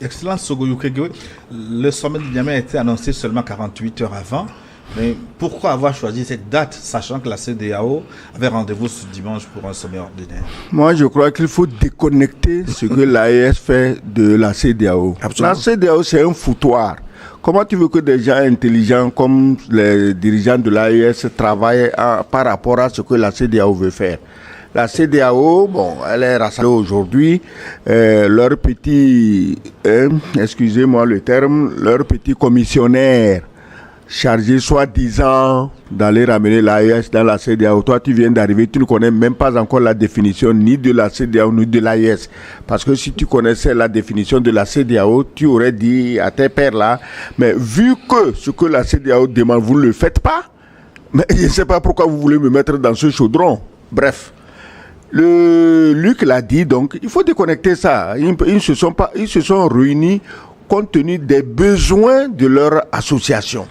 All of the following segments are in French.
Excellence Sogoyou Kegwe, le sommet de Niamey a été annoncé seulement 48 heures avant. Mais pourquoi avoir choisi cette date, sachant que la CEDEAO avait rendez-vous ce dimanche pour un sommet ordinaire? Moi, je crois qu'il faut déconnecter ce que l'AES fait de la CEDEAO. La CEDEAO, c'est un foutoir. Comment tu veux que des gens intelligents comme les dirigeants de l'AES travaillent par rapport à ce que la CEDEAO veut faire? La CEDEAO, bon, elle est rassemblée aujourd'hui. Leur petit, excusez-moi le terme, leur petit commissionnaire chargé soi-disant d'aller ramener l'AES dans la CEDEAO. Toi, tu viens d'arriver, tu ne connais même pas encore la définition ni de la CEDEAO ni de l'AES. Parce que si tu connaissais la définition de la CEDEAO, tu aurais dit à tes pères là, mais vu que ce que la CEDEAO demande, vous ne le faites pas, mais je ne sais pas pourquoi vous voulez me mettre dans ce chaudron. Bref. Luc l'a dit, donc, il faut déconnecter ça. Ils se sont réunis compte tenu des besoins de leur association.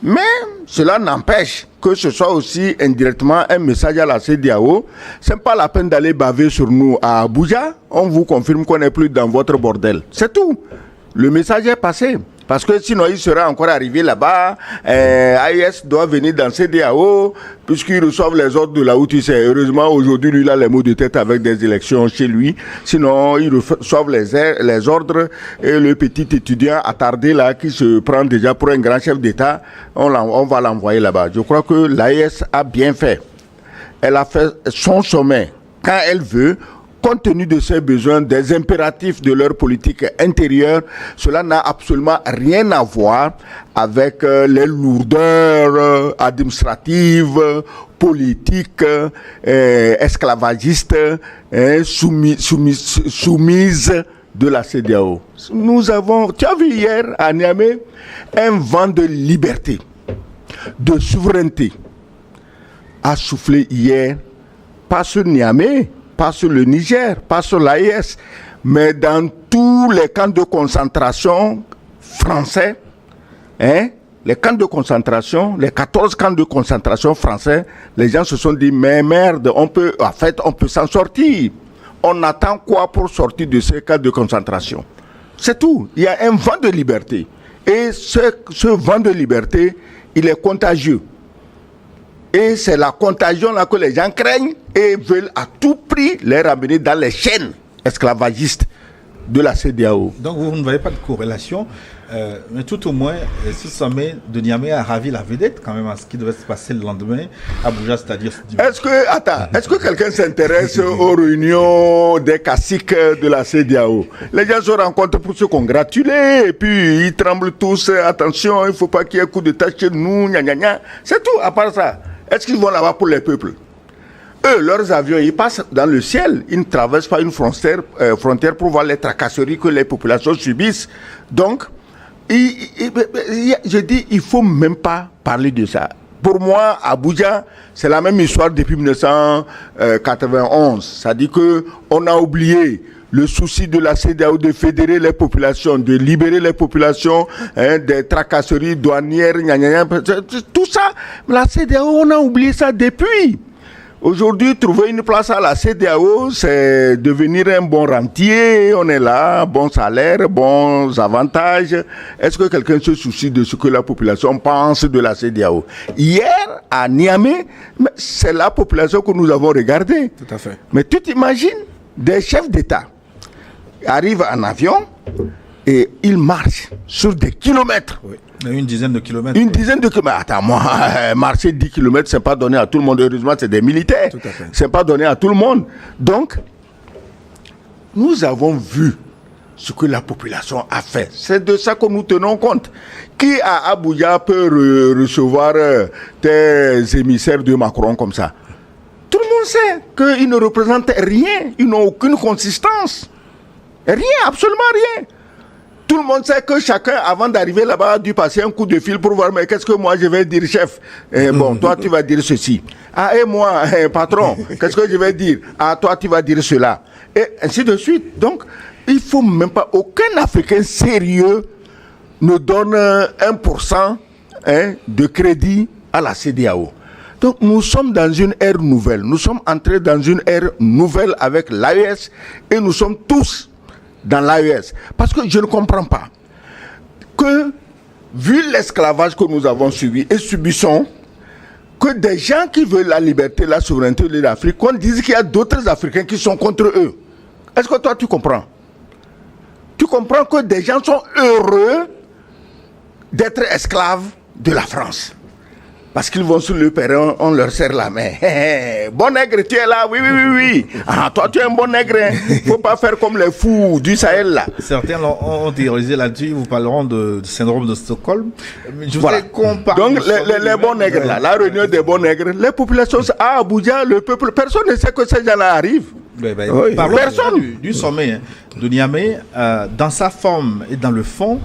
Mais cela n'empêche que ce soit aussi indirectement un message à la CEDEAO. Ce n'est pas la peine d'aller baver sur nous à Abuja. On vous confirme qu'on n'est plus dans votre bordel. C'est tout. Le message est passé. Parce que sinon, il sera encore arrivé là-bas. AES doit venir dans CEDEAO, puisqu'ils reçoivent les ordres de là où tu sais. Heureusement, aujourd'hui, lui, il a les mots de tête avec des élections chez lui. Sinon, ils reçoivent les ordres. Et le petit étudiant attardé là, qui se prend déjà pour un grand chef d'État, on va l'envoyer là-bas. Je crois que l'AES a bien fait. Elle a fait son sommet quand elle veut. Compte tenu de ses besoins, des impératifs de leur politique intérieure, cela n'a absolument rien à voir avec les lourdeurs administratives, politiques, esclavagistes, soumises de la CEDEAO. Tu as vu hier à Niamey, un vent de liberté, de souveraineté a soufflé hier, pas sur Niamey, pas sur le Niger, pas sur l'AES, mais dans tous les camps de concentration français, les camps de concentration, les 14 camps de concentration français, les gens se sont dit, mais merde, on peut s'en sortir. On attend quoi pour sortir de ces camps de concentration? C'est tout. Il y a un vent de liberté. Et ce vent de liberté, il est contagieux. Et c'est la contagion là que les gens craignent et veulent à tout prix les ramener dans les chaînes esclavagistes de la CEDEAO. Donc vous ne voyez pas de corrélation, mais tout au moins, ce sommet de Niamey a ravi la vedette quand même à ce qui devait se passer le lendemain à Abuja, c'est-à-dire... Est-ce que quelqu'un s'intéresse aux réunions des caciques de la CEDEAO? Les gens se rencontrent pour se congratuler et puis ils tremblent tous, attention, il ne faut pas qu'il y ait un coup de tâche chez nous, gna gna gna. C'est tout, à part ça. Est-ce qu'ils vont là-bas pour les peuples? Eux, leurs avions, ils passent dans le ciel. Ils ne traversent pas une frontière pour voir les tracasseries que les populations subissent. Donc, je dis, il ne faut même pas parler de ça. Pour moi, Abuja, c'est la même histoire depuis 1991. C'est-à-dire qu'on a oublié le souci de la CEDEAO de fédérer les populations, de libérer les populations des tracasseries douanières, tout ça. La CEDEAO, on a oublié ça depuis. Aujourd'hui, trouver une place à la CEDEAO, c'est devenir un bon rentier. On est là, bon salaire, bons avantages. Est-ce que quelqu'un se soucie de ce que la population pense de la CEDEAO? Hier, à Niamey, c'est la population que nous avons regardée. Tout à fait. Mais tu t'imagines, des chefs d'État arrivent en avion et ils marchent sur des kilomètres. Oui. Une dizaine de kilomètres. Une dizaine de kilomètres. Attends, moi, marcher 10 kilomètres, ce n'est pas donné à tout le monde. Heureusement, c'est des militaires. Tout à fait. Ce n'est pas donné à tout le monde. Donc, nous avons vu ce que la population a fait. C'est de ça que nous tenons compte. Qui à Abuja peut recevoir des émissaires de Macron comme ça? Tout le monde sait qu'ils ne représentent rien. Ils n'ont aucune consistance. Rien, absolument rien. Tout le monde sait que chacun, avant d'arriver là-bas, a dû passer un coup de fil pour voir, mais qu'est-ce que moi je vais dire, chef? Bon, toi, tu vas dire ceci. Ah, et moi, patron, qu'est-ce que je vais dire? Ah, toi, tu vas dire cela. Et ainsi de suite. Donc, il ne faut même pas, aucun Africain sérieux ne donne 1% de crédit à la CEDEAO. Donc, nous sommes dans une ère nouvelle. Nous sommes entrés dans une ère nouvelle avec l'AES et nous sommes tous dans l'AES. Parce que je ne comprends pas que, vu l'esclavage que nous avons subi et subissons, que des gens qui veulent la liberté, la souveraineté de l'Afrique, qu'on dise qu'il y a d'autres Africains qui sont contre eux. Est-ce que toi tu comprends? Tu comprends que des gens sont heureux d'être esclaves de la France. Parce qu'ils vont sur le perron, on leur serre la main. Bon nègre, tu es là, oui, oui, oui, oui. Ah, toi, tu es un bon nègre. Il ne faut pas faire comme les fous du Sahel, là. Certains ont théorisé là-dessus, vous parleront du syndrome de Stockholm. Je voilà. Donc, les bons nègres, là, la réunion des bons nègres, les populations à Abuja, le peuple, personne ne sait que ces gens-là arrivent. Oui, personne. Du sommet de Niamey, dans sa forme et dans le fond,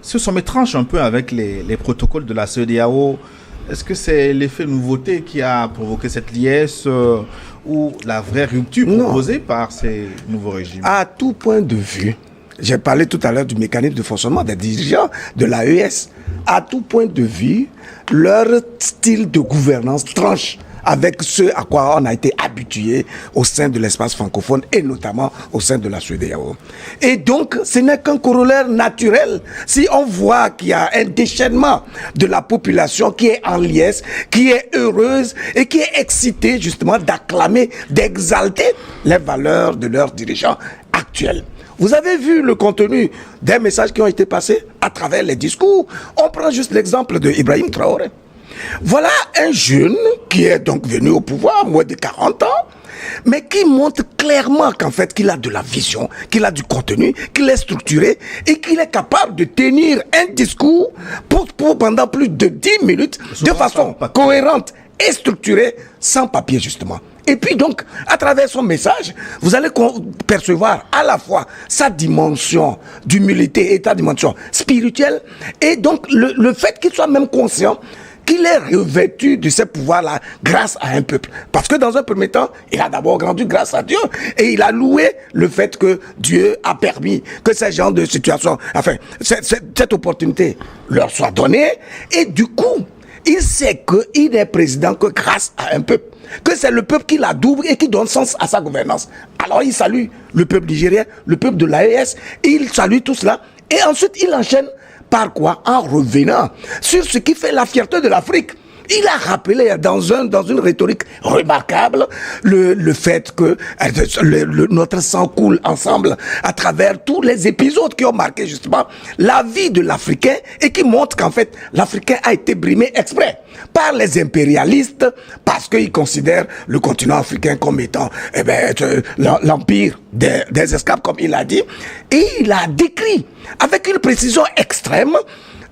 ce sommet tranche un peu avec les protocoles de la CEDEAO. Est-ce que c'est l'effet nouveauté qui a provoqué cette liesse ou la vraie rupture proposée par ces nouveaux régimes? À tout point de vue, j'ai parlé tout à l'heure du mécanisme de fonctionnement des dirigeants de l'AES. À tout point de vue, leur style de gouvernance tranche avec ce à quoi on a été habitué au sein de l'espace francophone et notamment au sein de la CEDEAO. Et donc, ce n'est qu'un corollaire naturel. Si on voit qu'il y a un déchaînement de la population qui est en liesse, qui est heureuse et qui est excitée justement d'acclamer, d'exalter les valeurs de leurs dirigeants actuels. Vous avez vu le contenu des messages qui ont été passés à travers les discours. On prend juste l'exemple de Ibrahim Traoré. Voilà un jeune qui est donc venu au pouvoir, moins de 40 ans, mais qui montre clairement qu'en fait, qu'il a de la vision, qu'il a du contenu, qu'il est structuré et qu'il est capable de tenir un discours pour pendant plus de 10 minutes de façon cohérente et structurée, sans papier justement. Et puis donc, à travers son message, vous allez percevoir à la fois sa dimension d'humilité et sa dimension spirituelle, et donc le fait qu'il soit même conscient qu'il est revêtu de ces pouvoirs-là grâce à un peuple. Parce que dans un premier temps, il a d'abord rendu grâce à Dieu et il a loué le fait que Dieu a permis que ces genres de situations, enfin, cette opportunité leur soit donnée. Et du coup, il sait qu'il n'est président que grâce à un peuple. Que c'est le peuple qui la double et qui donne sens à sa gouvernance. Alors il salue le peuple nigérien, le peuple de l'AES, il salue tout cela. Et ensuite, il enchaîne par quoi? En revenant sur ce qui fait la fierté de l'Afrique. Il a rappelé dans une rhétorique remarquable le fait que notre sang coule ensemble à travers tous les épisodes qui ont marqué justement la vie de l'Africain et qui montrent qu'en fait l'Africain a été brimé exprès par les impérialistes parce qu'ils considèrent le continent africain comme étant l'empire des esclaves, comme il a dit. Et il a décrit avec une précision extrême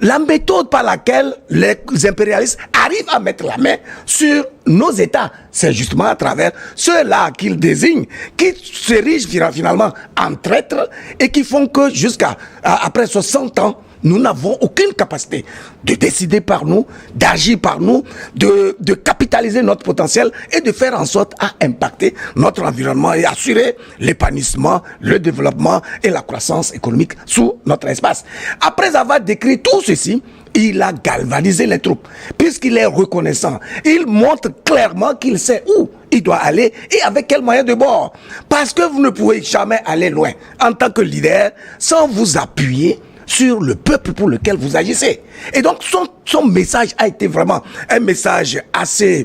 la méthode par laquelle les impérialistes arrivent à mettre la main sur nos États. C'est justement à travers ceux-là qu'ils désignent, qui s'érigent finalement en traîtres et qui font que jusqu'à après 60 ans, nous n'avons aucune capacité de décider par nous, d'agir par nous, de capitaliser notre potentiel et de faire en sorte à impacter notre environnement et assurer l'épanouissement, le développement et la croissance économique sous notre espace. Après avoir décrit tout ceci, il a galvanisé les troupes, puisqu'il est reconnaissant. Il montre clairement qu'il sait où il doit aller et avec quels moyens de bord. Parce que vous ne pouvez jamais aller loin en tant que leader sans vous appuyer sur le peuple pour lequel vous agissez. Et donc son message a été vraiment un message assez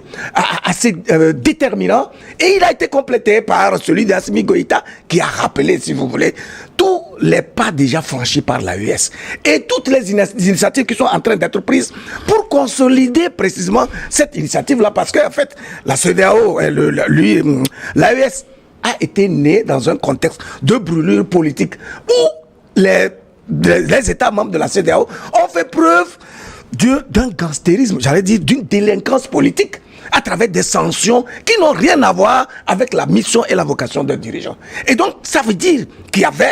déterminant, et il a été complété par celui d'Assimi Goïta qui a rappelé, si vous voulez, tous les pas déjà franchis par l'AES et toutes les initiatives qui sont en train d'être prises pour consolider précisément cette initiative-là, parce qu'en fait la CEDEAO, l'AES a été né dans un contexte de brûlure politique où les États membres de la CEDEAO ont fait preuve d'un gangstérisme, j'allais dire d'une délinquance politique à travers des sanctions qui n'ont rien à voir avec la mission et la vocation d'un dirigeant. Et donc, ça veut dire qu'il y avait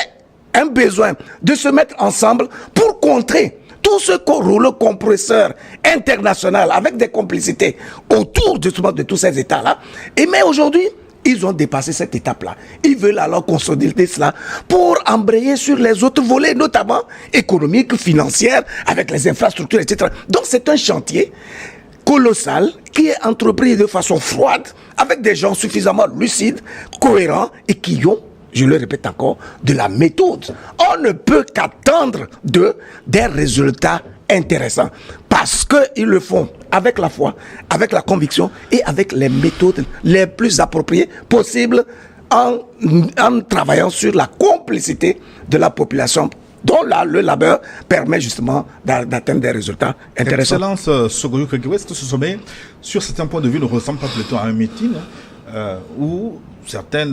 un besoin de se mettre ensemble pour contrer tout ce rouleau compresseur international avec des complicités autour de tous ces États-là. Et mais aujourd'hui, ils ont dépassé cette étape-là. Ils veulent alors consolider cela pour embrayer sur les autres volets, notamment économiques, financières, avec les infrastructures, etc. Donc c'est un chantier colossal qui est entrepris de façon froide, avec des gens suffisamment lucides, cohérents et qui ont je le répète encore, de la méthode. On ne peut qu'attendre des résultats intéressants parce qu'ils le font avec la foi, avec la conviction et avec les méthodes les plus appropriées possibles en travaillant sur la complicité de la population dont là, le labeur permet justement d'atteindre des résultats intéressants. Excellence, Sogoyo Kekewe, est-ce que ce sommet, sur certains points de vue, ne ressemble pas plutôt à un meeting où certains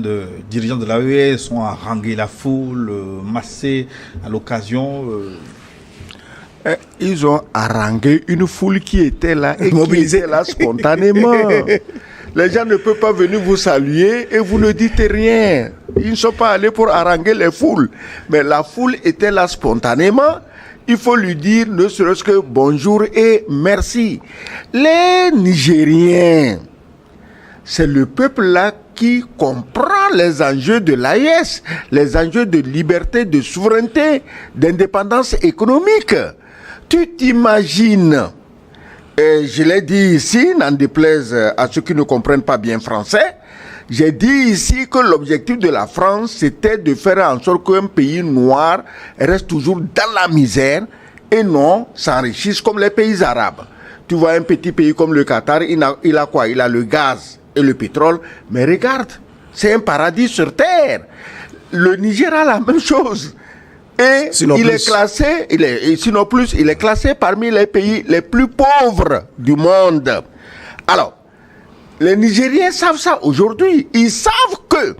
dirigeants de l'AES sont harangués la foule, massés à l'occasion Ils ont harangué une foule qui était là et qui était là spontanément. Les gens ne peuvent pas venir vous saluer et vous ne dites rien. Ils ne sont pas allés pour haranguer les foules. Mais la foule était là spontanément. Il faut lui dire ne serait-ce que bonjour et merci. Les Nigériens, c'est le peuple là qui comprend les enjeux de l'AES, les enjeux de liberté, de souveraineté, d'indépendance économique. Tu t'imagines, et je l'ai dit ici, n'en déplaise à ceux qui ne comprennent pas bien français, j'ai dit ici que l'objectif de la France, c'était de faire en sorte qu'un pays noir reste toujours dans la misère et non s'enrichisse comme les pays arabes. Tu vois un petit pays comme le Qatar, il a quoi? Il a le gaz et le pétrole, mais regarde, c'est un paradis sur terre. Le Niger a la même chose. Et il est classé, sinon plus, il est classé parmi les pays les plus pauvres du monde. Alors, les Nigériens savent ça aujourd'hui. Ils savent que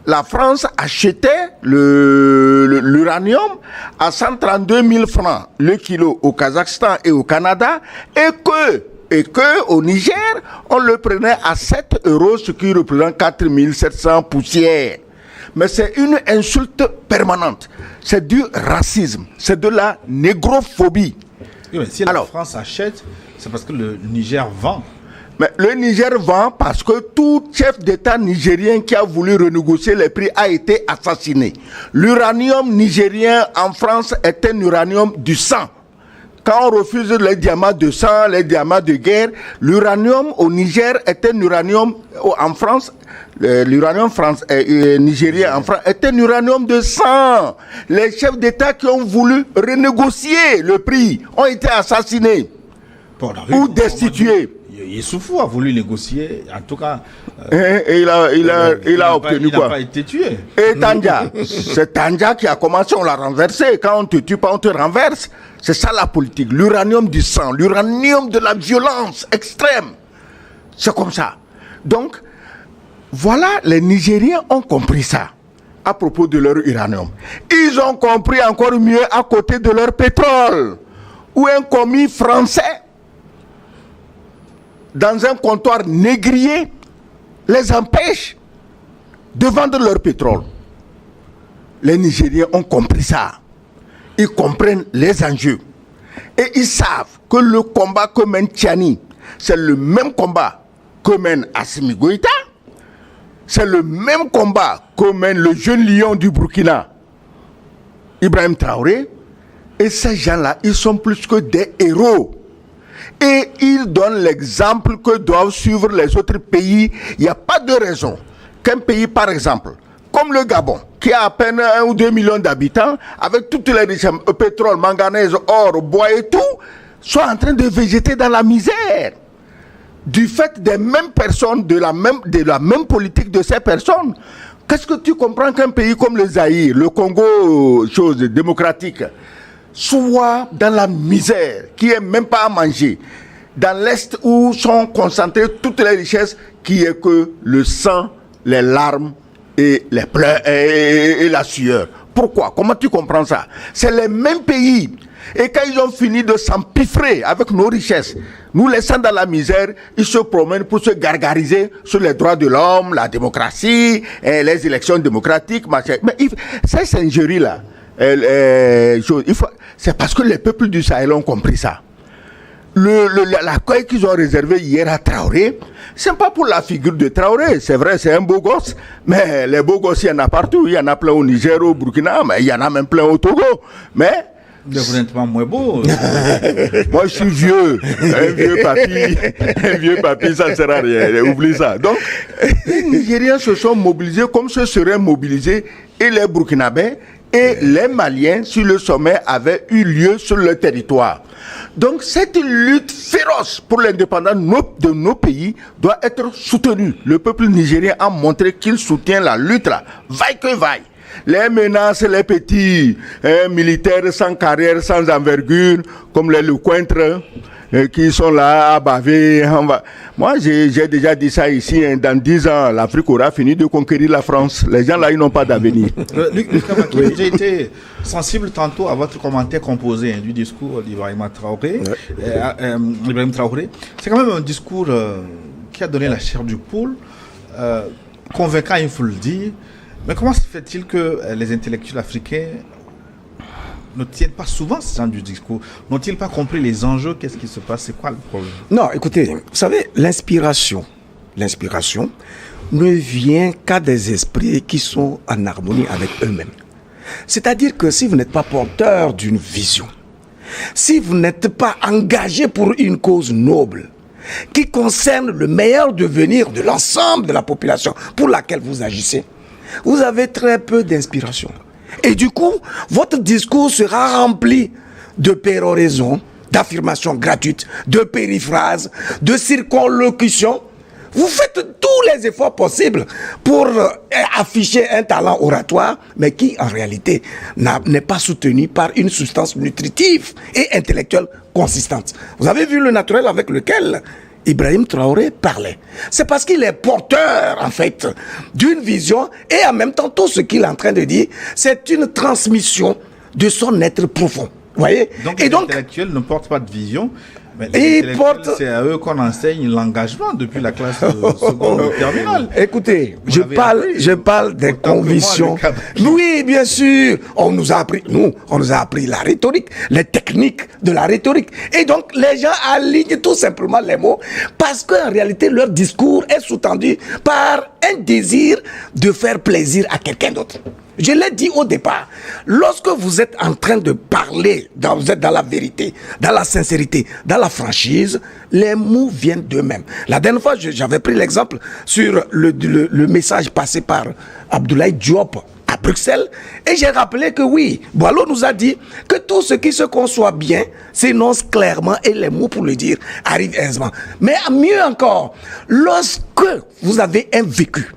la France achetait l'uranium à 132 000 francs le kilo au Kazakhstan et au Canada et que au Niger, on le prenait à 7 €, ce qui représente 4 700 poussières. Mais c'est une insulte permanente. C'est du racisme. C'est de la négrophobie. Oui, mais si la France achète, c'est parce que le Niger vend. Mais le Niger vend parce que tout chef d'État nigérien qui a voulu renégocier les prix a été assassiné. L'uranium nigérien en France est un uranium du sang. Quand on refuse les diamants de sang, les diamants de guerre, l'uranium au Niger est un uranium en France. L'uranium nigérien en France est un uranium de sang. Les chefs d'État qui ont voulu renégocier le prix ont été assassinés ou destitués. Issoufou a voulu négocier, en tout cas. Et il a obtenu quoi? Il n'a pas été tué. Et Tandja, c'est Tandja qui a commencé, on l'a renversé. Quand on te tue pas, on te renverse. C'est ça la politique. L'uranium du sang, l'uranium de la violence extrême. C'est comme ça. Donc, voilà, les Nigériens ont compris ça à propos de leur uranium. Ils ont compris encore mieux à côté de leur pétrole, où un commis français dans un comptoir négrier les empêche de vendre leur pétrole. Les Nigériens ont compris ça. Ils comprennent les enjeux. Et ils savent que le combat que mène Tiani, c'est le même combat que mène Assimi Goïta. C'est le même combat que mène le jeune lion du Burkina, Ibrahim Traoré. Et ces gens-là, ils sont plus que des héros. Et ils donnent l'exemple que doivent suivre les autres pays. Il n'y a pas de raison qu'un pays, par exemple, comme le Gabon, qui a à peine 1 ou 2 millions d'habitants, avec toutes les richesses, pétrole, manganèse, or, bois et tout, soit en train de végéter dans la misère. Du fait des mêmes personnes, de la même politique de ces personnes. Qu'est-ce que tu comprends qu'un pays comme le Zaïre, le Congo, chose démocratique, soit dans la misère, qui n'est même pas à manger, dans l'Est où sont concentrées toutes les richesses, qui est que le sang, les larmes et les pleurs et la sueur. Pourquoi? Comment tu comprends ça? C'est les mêmes pays. Et quand ils ont fini de s'empiffrer avec nos richesses, nous laissant dans la misère, ils se promènent pour se gargariser sur les droits de l'homme, la démocratie, et les élections démocratiques, machin. Mais ces injures-là, c'est parce que les peuples du Sahel ont compris ça. L'accueil qu'ils ont réservé hier à Traoré, c'est pas pour la figure de Traoré. C'est vrai, c'est un beau gosse, mais les beaux gosses, il y en a partout. Il y en a plein au Niger, au Burkina, mais il y en a même plein au Togo. Mais Vous n'êtes pas moins beau. Moi, je suis vieux. Un vieux papy, ça ne sert à rien. Oublie ça. Donc, les Nigériens se sont mobilisés comme se seraient mobilisés et les Burkinabés et les Maliens si le sommet avait eu lieu sur le territoire. Donc, cette lutte féroce pour l'indépendance de nos pays doit être soutenue. Le peuple nigérien a montré qu'il soutient la lutte là, vaille que vaille. Les menaces, les petits militaires sans carrière, sans envergure, comme les Lecointre, qui sont là à baver. Moi, j'ai déjà dit ça ici. Dans 10 ans, l'Afrique aura fini de conquérir la France. Les gens là, ils n'ont pas d'avenir. Luc Kabaki, j'ai été sensible tantôt à votre commentaire composé du discours d'Ibrahim Traoré. C'est quand même un discours qui a donné la chair du poule, convaincant, il faut le dire. Mais comment se fait-il que les intellectuels africains ne tiennent pas souvent ce genre de discours? N'ont-ils pas compris les enjeux? Qu'est-ce qui se passe? C'est quoi le problème? Non, écoutez, vous savez, l'inspiration ne vient qu'à des esprits qui sont en harmonie avec eux-mêmes. C'est-à-dire que si vous n'êtes pas porteur d'une vision, si vous n'êtes pas engagé pour une cause noble, qui concerne le meilleur devenir de l'ensemble de la population pour laquelle vous agissez, vous avez très peu d'inspiration. Et du coup, votre discours sera rempli de péroraisons, d'affirmations gratuites, de périphrases, de circonlocutions. Vous faites tous les efforts possibles pour afficher un talent oratoire, mais qui en réalité n'est pas soutenu par une substance nutritive et intellectuelle consistante. Vous avez vu le naturel avec lequel Ibrahim Traoré parlait. C'est parce qu'il est porteur, en fait, d'une vision et en même temps, tout ce qu'il est en train de dire, c'est une transmission de son être profond. Vous voyez? Donc, les intellectuels ne portent pas de vision, mais c'est à eux qu'on enseigne l'engagement depuis la classe seconde terminale. Écoutez, je parle des convictions. Oui, bien sûr. On nous a appris la rhétorique, les techniques de la rhétorique. Et donc, les gens alignent tout simplement les mots parce qu'en réalité, leur discours est sous-tendu par un désir de faire plaisir à quelqu'un d'autre. Je l'ai dit au départ, lorsque vous êtes en train de parler, vous êtes dans la vérité, dans la sincérité, dans la franchise, les mots viennent d'eux-mêmes. La dernière fois, j'avais pris l'exemple sur le message passé par Abdoulaye Diop à Bruxelles, et j'ai rappelé que oui, Boileau nous a dit que tout ce qui se conçoit bien s'énonce clairement et les mots pour le dire arrivent aisément. Mais mieux encore, lorsque vous avez un vécu,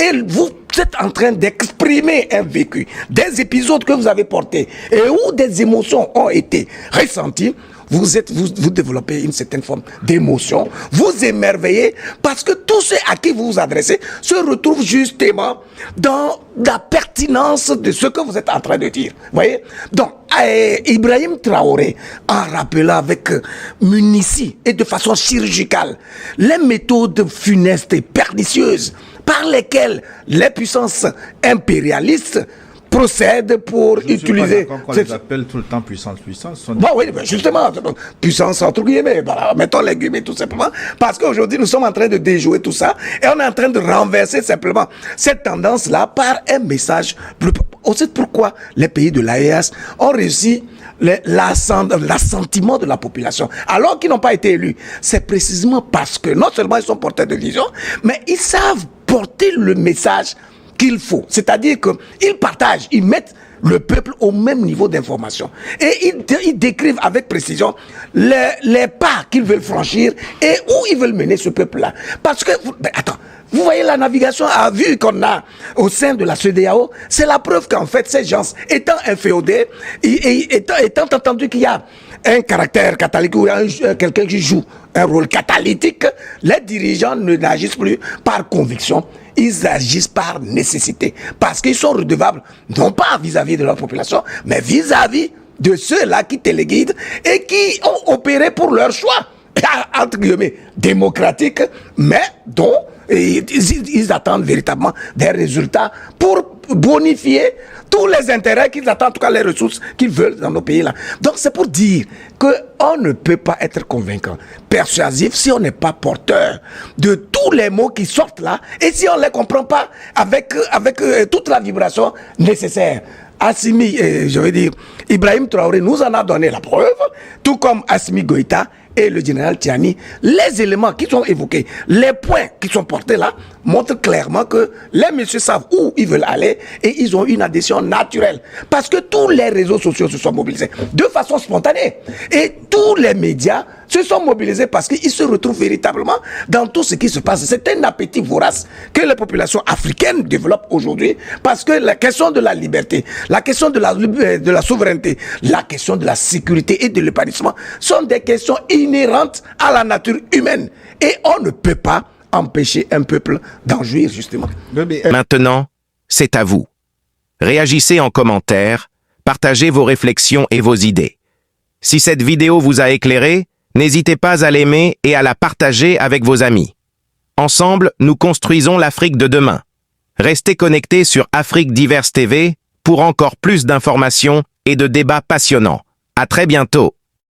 et vous êtes en train d'exprimer un vécu, des épisodes que vous avez portés et où des émotions ont été ressenties, vous développez une certaine forme d'émotion, vous émerveillez parce que tous ceux à qui vous vous adressez se retrouvent justement dans la pertinence de ce que vous êtes en train de dire. Vous voyez? Donc, Ibrahim Traoré, en rappelant avec munitie et de façon chirurgicale les méthodes funestes et pernicieuses par lesquelles les puissances impérialistes procèdent pour utiliser... On les appelle tout le temps puissance. Bon, oui, justement, puissance entre guillemets, voilà, mettons les guillemets tout simplement, parce qu'aujourd'hui nous sommes en train de déjouer tout ça et on est en train de renverser simplement cette tendance-là par un message. On sait pourquoi les pays de l'AES ont réussi l'assentiment de la population, alors qu'ils n'ont pas été élus. C'est précisément parce que non seulement ils sont porteurs de vision, mais ils savent porter le message qu'il faut. C'est-à-dire qu'ils partagent, ils mettent le peuple au même niveau d'information. Et ils décrivent avec précision les pas qu'ils veulent franchir et où ils veulent mener ce peuple-là. Parce que, vous voyez la navigation à vue qu'on a au sein de la CEDEAO, c'est la preuve qu'en fait, ces gens, étant inféodés, étant entendu qu'il y a un caractère catalytique ou quelqu'un qui joue un rôle catalytique, les dirigeants n'agissent plus par conviction, ils agissent par nécessité, parce qu'ils sont redevables, non pas vis-à-vis de leur population, mais vis-à-vis de ceux-là qui téléguident et qui ont opéré pour leur choix, entre guillemets, démocratique, mais dont ils attendent véritablement des résultats pour bonifier tous les intérêts qu'ils attendent, en tout cas les ressources qu'ils veulent dans nos pays-là. Donc c'est pour dire qu'on ne peut pas être convaincant, persuasif, si on n'est pas porteur de tous les mots qui sortent là, et si on ne les comprend pas avec toute la vibration nécessaire. je veux dire, Ibrahim Traoré nous en a donné la preuve, tout comme Assimi Goïta et le général Tiani. Les éléments qui sont évoqués, les points qui sont portés là, montrent clairement que les messieurs savent où ils veulent aller et ils ont une adhésion naturelle. Parce que tous les réseaux sociaux se sont mobilisés de façon spontanée. Et tous les médias se sont mobilisés parce qu'ils se retrouvent véritablement dans tout ce qui se passe. C'est un appétit vorace que les populations africaines développent aujourd'hui parce que la question de la liberté, la question de la souveraineté, la question de la sécurité et de l'épanouissement sont des questions inhérentes à la nature humaine. Et on ne peut pas empêcher un peuple d'en jouir, justement. Maintenant, c'est à vous. Réagissez en commentaire, partagez vos réflexions et vos idées. Si cette vidéo vous a éclairé, n'hésitez pas à l'aimer et à la partager avec vos amis. Ensemble, nous construisons l'Afrique de demain. Restez connectés sur Afrique Diverse TV pour encore plus d'informations et de débats passionnants. À très bientôt.